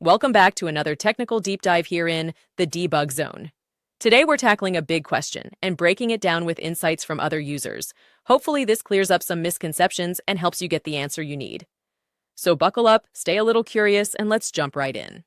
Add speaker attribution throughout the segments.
Speaker 1: Welcome back to another technical deep dive here in the debug zone. Today we're tackling a big question and breaking it down with insights from other users. Hopefully this clears up some misconceptions and helps you get the answer you need. So buckle up, stay a little curious, and let's jump right in.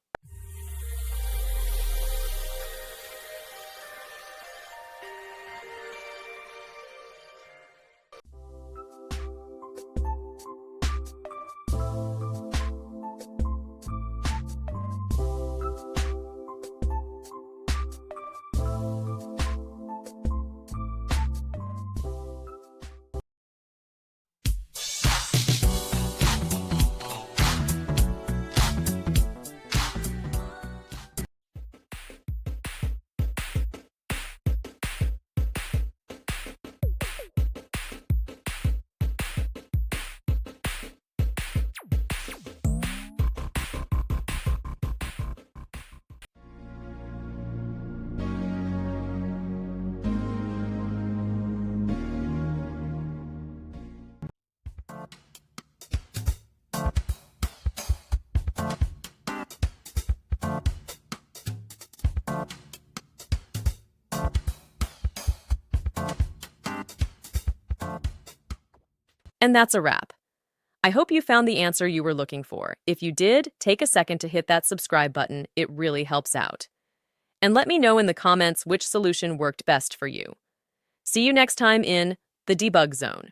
Speaker 1: And that's a wrap. I hope you found the answer you were looking for. If you did, take a second to hit that subscribe button. It really helps out. And let me know in the comments which solution worked best for you. See you next time in the debug zone.